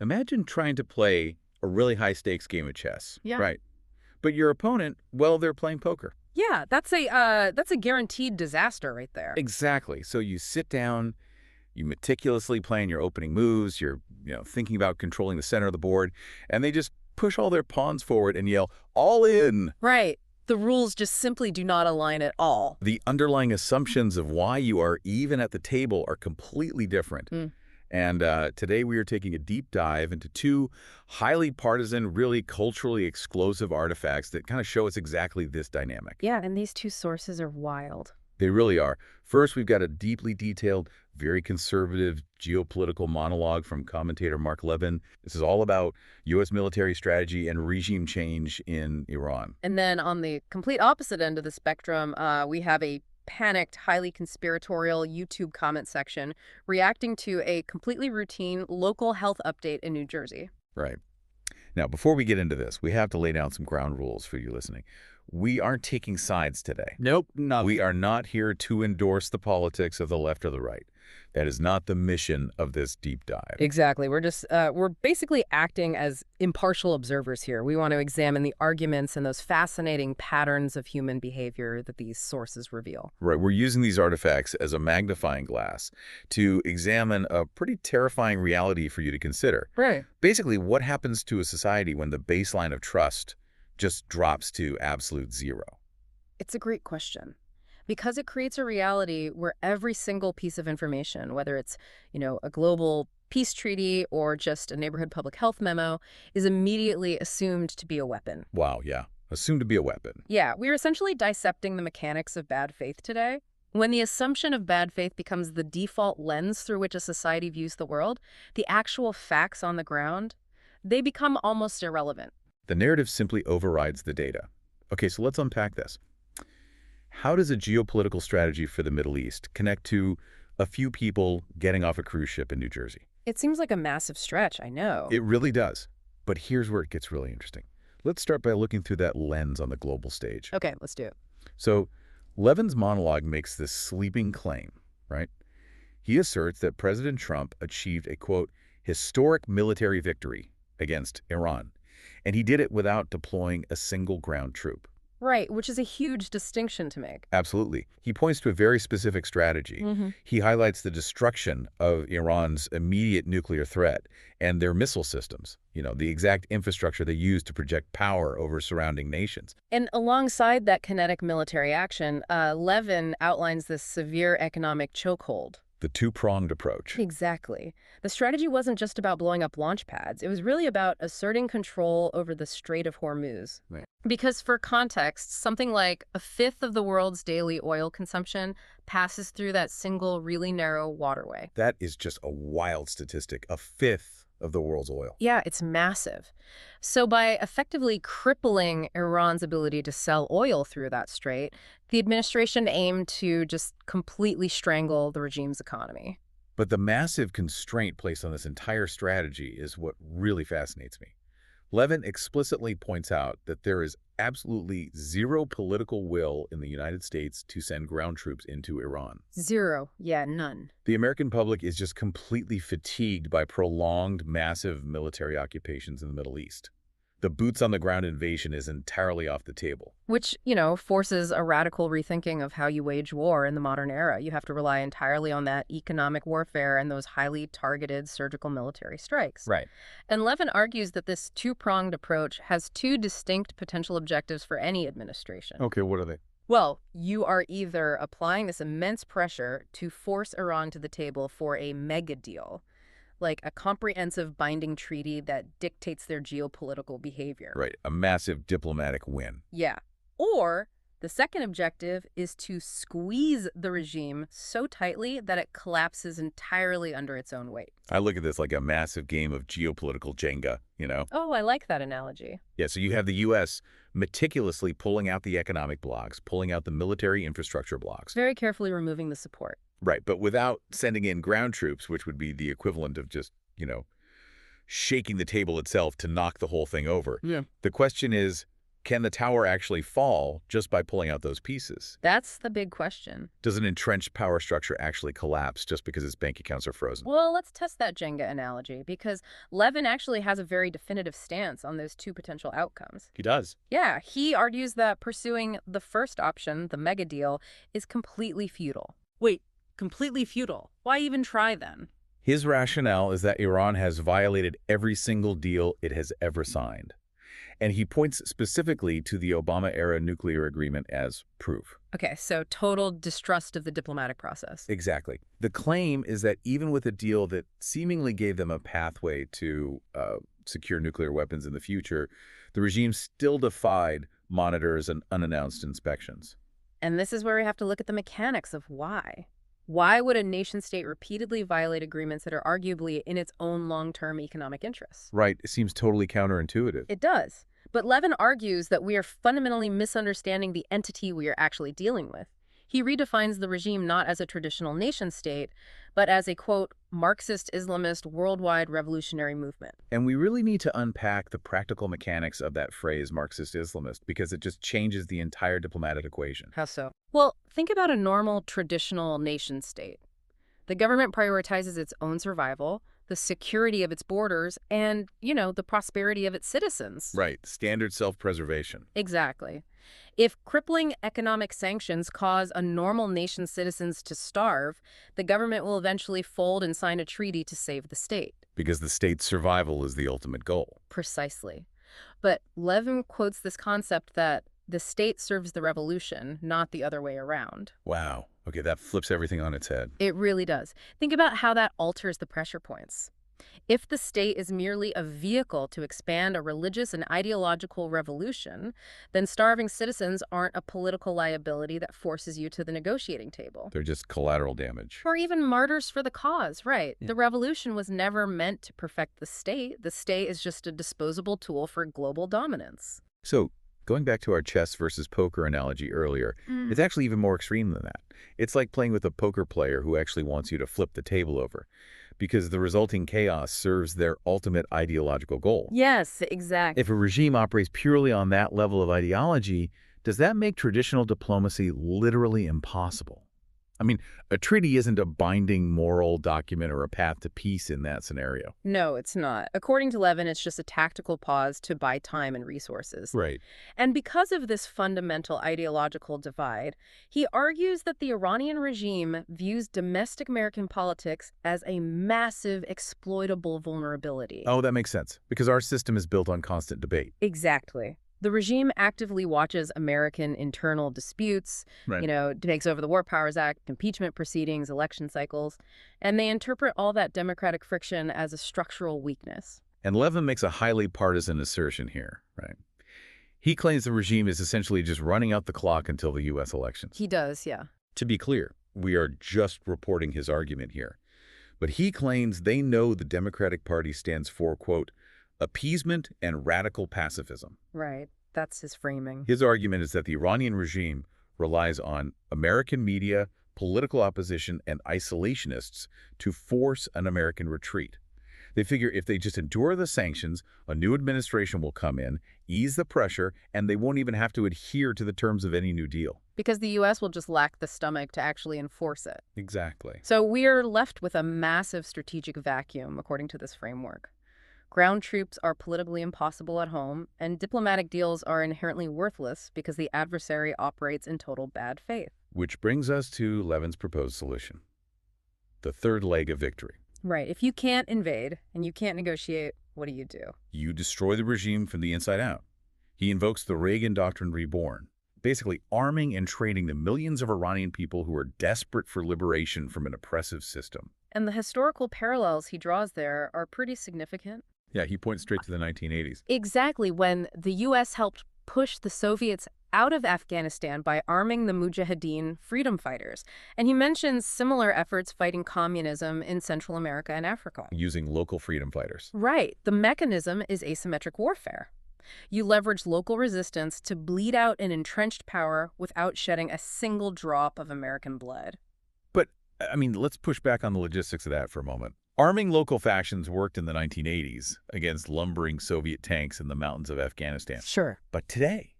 Imagine trying to play a really high-stakes game of chess. Yeah. Right. But your opponent, well, they're playing poker. Yeah, that's a guaranteed disaster right there. Exactly. So you sit down, you meticulously plan your opening moves, you're thinking about controlling the center of the board, and they just push all their pawns forward and yell, all in! Right. The rules just simply do not align at all. The underlying assumptions of why you are even at the table are completely different. And today we are taking a deep dive into two highly partisan, really culturally explosive artifacts that kind of show us exactly this dynamic. Yeah, and these two sources are wild. They really are. First, we've got a deeply detailed, very conservative geopolitical monologue from commentator Mark Levin. This is all about U.S. military strategy and regime change in Iran. And then on the complete opposite end of the spectrum, we have a panicked, highly conspiratorial YouTube comment section reacting to a completely routine local health update in New Jersey. Right. Now, before we get into this, we have to lay down some ground rules for you listening. We aren't taking sides today. Nope, nothing. We are not here to endorse the politics of the left or the right. That is not the mission of this deep dive. Exactly. We're basically acting as impartial observers here. We want to examine the arguments and those fascinating patterns of human behavior that these sources reveal. Right. We're using these artifacts as a magnifying glass to examine a pretty terrifying reality for you to consider. Right. Basically, what happens to a society when the baseline of trust just drops to absolute zero? It's a great question. Because it creates a reality where every single piece of information, whether it's, a global peace treaty or just a neighborhood public health memo, is immediately assumed to be a weapon. Wow, yeah. Assumed to be a weapon. Yeah, we're essentially dissecting the mechanics of bad faith today. When the assumption of bad faith becomes the default lens through which a society views the world, the actual facts on the ground, they become almost irrelevant. The narrative simply overrides the data. Okay, so let's unpack this. How does a geopolitical strategy for the Middle East connect to a few people getting off a cruise ship in New Jersey? It seems like a massive stretch, I know. It really does. But here's where it gets really interesting. Let's start by looking through that lens on the global stage. Okay, let's do it. So Levin's monologue makes this sweeping claim, right? He asserts that President Trump achieved a, quote, historic military victory against Iran, and he did it without deploying a single ground troop. Right, which is a huge distinction to make. Absolutely. He points to a very specific strategy. He highlights the destruction of Iran's immediate nuclear threat and their missile systems, the exact infrastructure they use to project power over surrounding nations. And alongside that kinetic military action, Levin outlines this severe economic chokehold. The two-pronged approach. Exactly. The strategy wasn't just about blowing up launch pads. It was really about asserting control over the Strait of Hormuz. Right. Because for context, something like a fifth of the world's daily oil consumption passes through that single really narrow waterway. That is just a wild statistic. A fifth of the world's oil. Yeah, it's massive. So by effectively crippling Iran's ability to sell oil through that strait, the administration aimed to just completely strangle the regime's economy. But the massive constraint placed on this entire strategy is what really fascinates me. Levin explicitly points out that there is absolutely zero political will in the United States to send ground troops into Iran. Zero. Yeah, none. The American public is just completely fatigued by prolonged, massive military occupations in the Middle East. The boots-on-the-ground invasion is entirely off the table. Which, forces a radical rethinking of how you wage war in the modern era. You have to rely entirely on that economic warfare and those highly targeted surgical military strikes. Right. And Levin argues that this two-pronged approach has two distinct potential objectives for any administration. Okay, what are they? Well, you are either applying this immense pressure to force Iran to the table for a mega deal, like a comprehensive binding treaty that dictates their geopolitical behavior. Right, a massive diplomatic win. Yeah. Or the second objective is to squeeze the regime so tightly that it collapses entirely under its own weight. I look at this like a massive game of geopolitical Jenga, Oh, I like that analogy. Yeah, so you have the U.S. meticulously pulling out the economic blocks, pulling out the military infrastructure blocks. Very carefully removing the support. Right, but without sending in ground troops, which would be the equivalent of just, shaking the table itself to knock the whole thing over. Yeah. The question is, can the tower actually fall just by pulling out those pieces? That's the big question. Does an entrenched power structure actually collapse just because its bank accounts are frozen? Well, let's test that Jenga analogy, because Levin actually has a very definitive stance on those two potential outcomes. He does. Yeah, he argues that pursuing the first option, the mega deal, is completely futile. Wait, completely futile? Why even try then? His rationale is that Iran has violated every single deal it has ever signed. And he points specifically to the Obama-era nuclear agreement as proof. Okay, so total distrust of the diplomatic process. Exactly. The claim is that even with a deal that seemingly gave them a pathway to secure nuclear weapons in the future, the regime still defied monitors and unannounced inspections. And this is where we have to look at the mechanics of why. Why would a nation-state repeatedly violate agreements that are arguably in its own long-term economic interests? Right. It seems totally counterintuitive. It does. But Levin argues that we are fundamentally misunderstanding the entity we are actually dealing with. He redefines the regime not as a traditional nation-state, but as a, quote, Marxist Islamist worldwide revolutionary movement. And we really need to unpack the practical mechanics of that phrase, Marxist Islamist, because it just changes the entire diplomatic equation. How so? Well, think about a normal, traditional nation-state. The government prioritizes its own survival, the security of its borders, and, the prosperity of its citizens. Right. Standard self-preservation. Exactly. If crippling economic sanctions cause a normal nation's citizens to starve, the government will eventually fold and sign a treaty to save the state. Because the state's survival is the ultimate goal. Precisely. But Levin quotes this concept that the state serves the revolution, not the other way around. Wow. Okay, that flips everything on its head. It really does. Think about how that alters the pressure points. If the state is merely a vehicle to expand a religious and ideological revolution, then starving citizens aren't a political liability that forces you to the negotiating table. They're just collateral damage. Or even martyrs for the cause, right? Yeah. The revolution was never meant to perfect the state. The state is just a disposable tool for global dominance. So, going back to our chess versus poker analogy earlier, it's actually even more extreme than that. It's like playing with a poker player who actually wants you to flip the table over, because the resulting chaos serves their ultimate ideological goal. Yes, exactly. If a regime operates purely on that level of ideology, does that make traditional diplomacy literally impossible? I mean, a treaty isn't a binding moral document or a path to peace in that scenario. No, it's not. According to Levin, it's just a tactical pause to buy time and resources. Right. And because of this fundamental ideological divide, he argues that the Iranian regime views domestic American politics as a massive exploitable vulnerability. Oh, that makes sense, because our system is built on constant debate. Exactly. The regime actively watches American internal disputes, takes over the War Powers Act, impeachment proceedings, election cycles, and they interpret all that democratic friction as a structural weakness. And Levin makes a highly partisan assertion here, right? He claims the regime is essentially just running out the clock until the U.S. elections. He does, yeah. To be clear, we are just reporting his argument here. But he claims they know the Democratic Party stands for, quote, appeasement and radical pacifism. Right. That's his framing. His argument is that the Iranian regime relies on American media, political opposition, and isolationists to force an American retreat. They figure if they just endure the sanctions, a new administration will come in, ease the pressure, and they won't even have to adhere to the terms of any new deal. Because the U.S. will just lack the stomach to actually enforce it. Exactly. So we're left with a massive strategic vacuum, according to this framework. Ground troops are politically impossible at home, and diplomatic deals are inherently worthless because the adversary operates in total bad faith. Which brings us to Levin's proposed solution. The third leg of victory. Right. If you can't invade and you can't negotiate, what do? You destroy the regime from the inside out. He invokes the Reagan Doctrine reborn, basically arming and training the millions of Iranian people who are desperate for liberation from an oppressive system. And the historical parallels he draws there are pretty significant. Yeah, he points straight to the 1980s. Exactly, when the U.S. helped push the Soviets out of Afghanistan by arming the Mujahideen freedom fighters. And he mentions similar efforts fighting communism in Central America and Africa. Using local freedom fighters. Right. The mechanism is asymmetric warfare. You leverage local resistance to bleed out an entrenched power without shedding a single drop of American blood. But, let's push back on the logistics of that for a moment. Arming local factions worked in the 1980s against lumbering Soviet tanks in the mountains of Afghanistan. Sure. But today,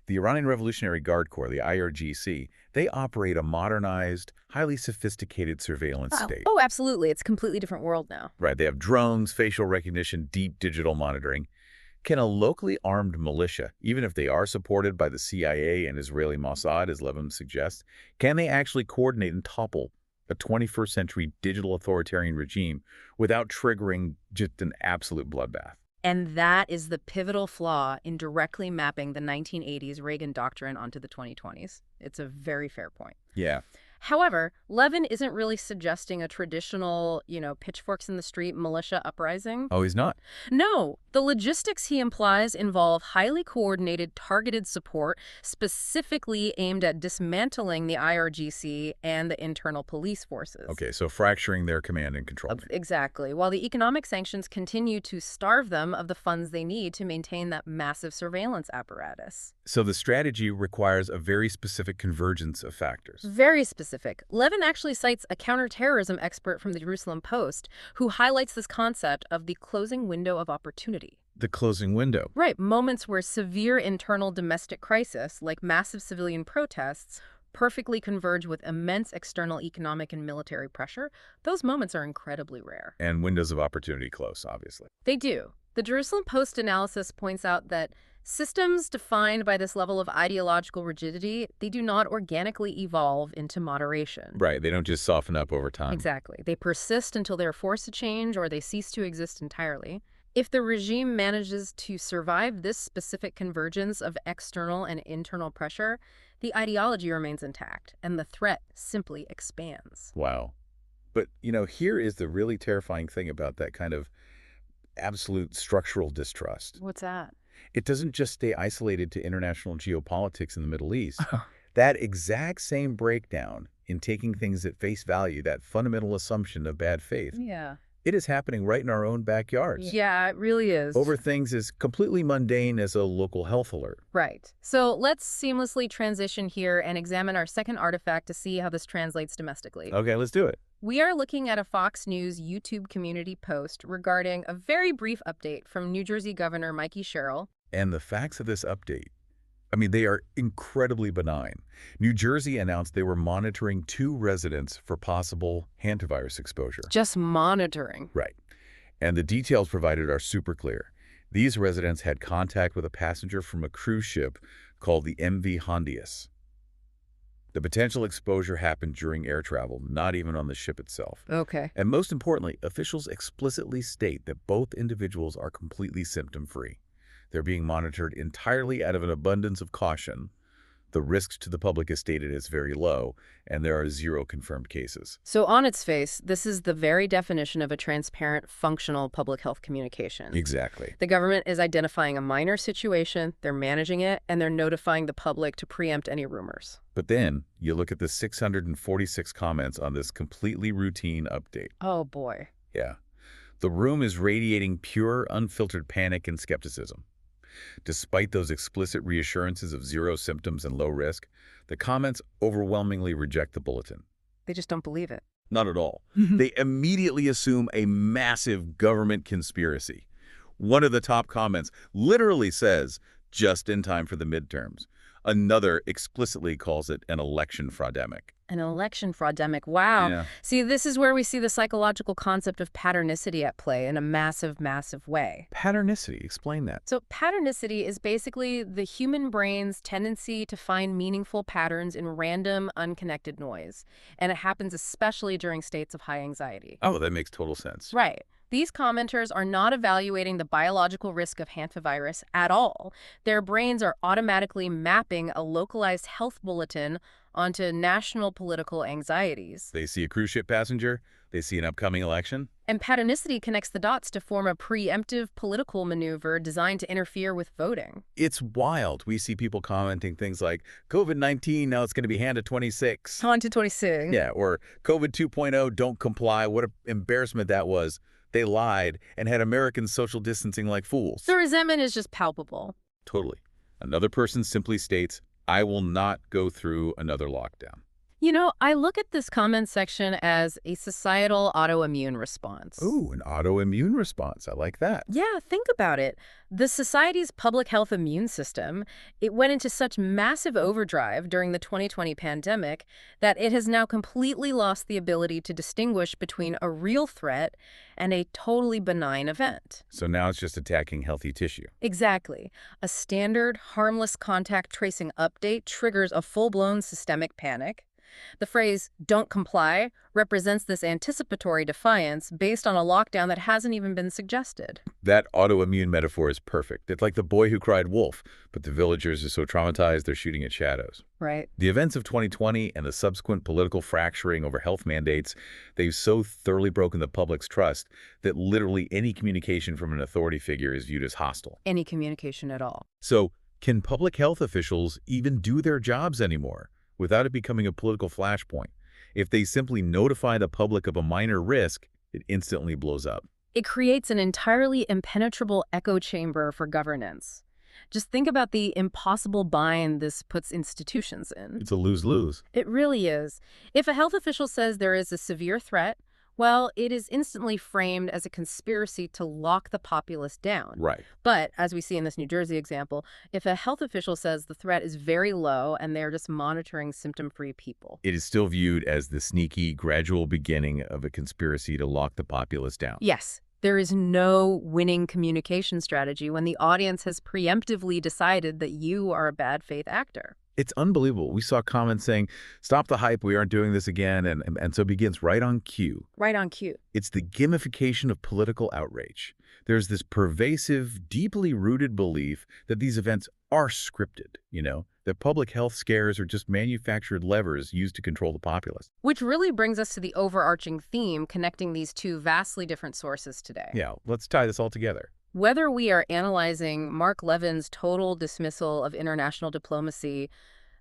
The Iranian Revolutionary Guard Corps, the IRGC, they operate a modernized, highly sophisticated surveillance state. Oh, absolutely. It's a completely different world now. Right, they have drones, facial recognition, deep digital monitoring. Can a locally armed militia, even if they are supported by the CIA and Israeli Mossad, as Levin suggests, can they actually coordinate and topple a 21st century digital authoritarian regime without triggering just an absolute bloodbath? And that is the pivotal flaw in directly mapping the 1980s Reagan Doctrine onto the 2020s. It's a very fair point. Yeah. However, Levin isn't really suggesting a traditional, pitchforks in the street militia uprising. Oh, he's not? No, the logistics he implies involve highly coordinated, targeted support specifically aimed at dismantling the IRGC and the internal police forces. Okay, so fracturing their command and control. Exactly, while the economic sanctions continue to starve them of the funds they need to maintain that massive surveillance apparatus. So the strategy requires a very specific convergence of factors. Very specific. Levin actually cites a counterterrorism expert from the Jerusalem Post who highlights this concept of the closing window of opportunity. The closing window. Right, moments where severe internal domestic crisis, like massive civilian protests, perfectly converge with immense external economic and military pressure. Those moments are incredibly rare. And windows of opportunity close, obviously. They do. The Jerusalem Post analysis points out that systems defined by this level of ideological rigidity, they do not organically evolve into moderation. Right, they don't just soften up over time. Exactly. They persist until they're forced to change or they cease to exist entirely. If the regime manages to survive this specific convergence of external and internal pressure, the ideology remains intact and the threat simply expands. Wow. But, here is the really terrifying thing about that kind of absolute structural distrust. What's that? It doesn't just stay isolated to international geopolitics in the Middle East. That exact same breakdown in taking things at face value, that fundamental assumption of bad faith, Yeah. it is happening right in our own backyards. Yeah, it really is. Over things as completely mundane as a local health alert. Right. So let's seamlessly transition here and examine our second artifact to see how this translates domestically. Okay, let's do it. We are looking at a Fox News YouTube community post regarding a very brief update from New Jersey Governor Mikey Sherrill. And the facts of this update, they are incredibly benign. New Jersey announced they were monitoring 2 residents for possible hantavirus exposure. Just monitoring. Right. And the details provided are super clear. These residents had contact with a passenger from a cruise ship called the MV Hantavirus. The potential exposure happened during air travel, not even on the ship itself. Okay. And most importantly, officials explicitly state that both individuals are completely symptom-free. They're being monitored entirely out of an abundance of caution. The risks to the public is stated as very low, and there are 0 confirmed cases. So on its face, this is the very definition of a transparent, functional public health communication. Exactly. The government is identifying a minor situation, they're managing it, and they're notifying the public to preempt any rumors. But then you look at the 646 comments on this completely routine update. Oh, boy. Yeah. The room is radiating pure, unfiltered panic and skepticism. Despite those explicit reassurances of 0 symptoms and low risk, the comments overwhelmingly reject the bulletin. They just don't believe it. Not at all. They immediately assume a massive government conspiracy. One of the top comments literally says, just in time for the midterms. Another explicitly calls it an election fraudemic. An election fraudemic. Wow. Yeah. See, this is where we see the psychological concept of patternicity at play in a massive, massive way. Patternicity, explain that. So patternicity is basically the human brain's tendency to find meaningful patterns in random, unconnected noise. And it happens especially during states of high anxiety. Oh, that makes total sense. Right. These commenters are not evaluating the biological risk of hantavirus at all. Their brains are automatically mapping a localized health bulletin onto national political anxieties. They see a cruise ship passenger, they see an upcoming election. And patternicity connects the dots to form a preemptive political maneuver designed to interfere with voting. It's wild. We see people commenting things like, COVID-19, now it's going to be Hanta 26. Hanta 26. Yeah, or COVID 2.0, don't comply. What an embarrassment that was. They lied and had Americans social distancing like fools. The resentment is just palpable. Totally. Another person simply states, I will not go through another lockdown. I look at this comment section as a societal autoimmune response. Ooh, an autoimmune response. I like that. Yeah, think about it. The society's public health immune system, it went into such massive overdrive during the 2020 pandemic that it has now completely lost the ability to distinguish between a real threat and a totally benign event. So now it's just attacking healthy tissue. Exactly. A standard, harmless contact tracing update triggers a full-blown systemic panic. The phrase, "don't comply," represents this anticipatory defiance based on a lockdown that hasn't even been suggested. That autoimmune metaphor is perfect. It's like the boy who cried wolf, but the villagers are so traumatized they're shooting at shadows. Right. The events of 2020 and the subsequent political fracturing over health mandates, they've so thoroughly broken the public's trust that literally any communication from an authority figure is viewed as hostile. Any communication at all. So, can public health officials even do their jobs anymore without it becoming a political flashpoint? If they simply notify the public of a minor risk, it instantly blows up. It creates an entirely impenetrable echo chamber for governance. Just think about the impossible bind this puts institutions in. It's a lose-lose. It really is. If a health official says there is a severe threat, well, it is instantly framed as a conspiracy to lock the populace down. Right. But, as we see in this New Jersey example, if a health official says the threat is very low and they're just monitoring symptom-free people. It is still viewed as the sneaky, gradual beginning of a conspiracy to lock the populace down. Yes, there is no winning communication strategy when the audience has preemptively decided that you are a bad faith actor. It's unbelievable. We saw comments saying, "Stop the hype, we aren't doing this again," and so it begins right on cue. Right on cue. It's the gamification of political outrage. There's this pervasive, deeply rooted belief that these events are scripted, that public health scares are just manufactured levers used to control the populace. Which really brings us to the overarching theme connecting these two vastly different sources today. Yeah, let's tie this all together. Whether we are analyzing Mark Levin's total dismissal of international diplomacy,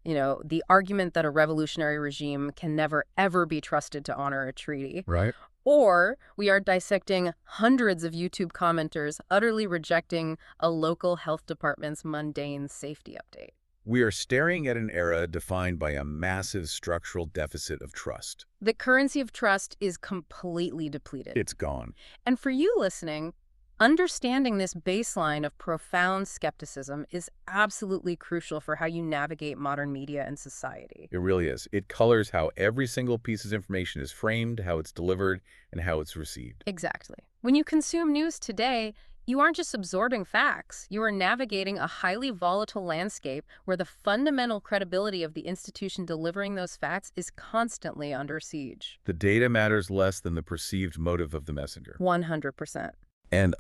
the argument that a revolutionary regime can never, ever be trusted to honor a treaty, Right. or we are dissecting hundreds of YouTube commenters utterly rejecting a local health department's mundane safety update. We are staring at an era defined by a massive structural deficit of trust. The currency of trust is completely depleted. It's gone. And for you listening, understanding this baseline of profound skepticism is absolutely crucial for how you navigate modern media and society. It really is. It colors how every single piece of information is framed, how it's delivered, and how it's received. Exactly. When you consume news today, you aren't just absorbing facts. You are navigating a highly volatile landscape where the fundamental credibility of the institution delivering those facts is constantly under siege. The data matters less than the perceived motive of the messenger. 100%. And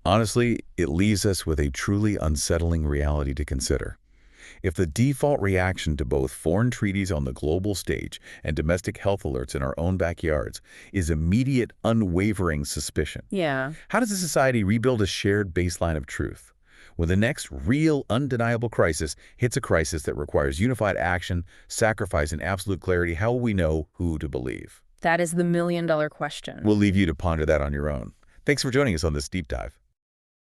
honestly, it leaves us with a truly unsettling reality to consider. If the default reaction to both foreign treaties on the global stage and domestic health alerts in our own backyards is immediate, unwavering suspicion, Yeah. how does a society rebuild a shared baseline of truth? When the next real, undeniable crisis hits a crisis that requires unified action, sacrifice, and absolute clarity, how will we know who to believe? That is the million-dollar question. We'll leave you to ponder that on your own. Thanks for joining us on this deep dive.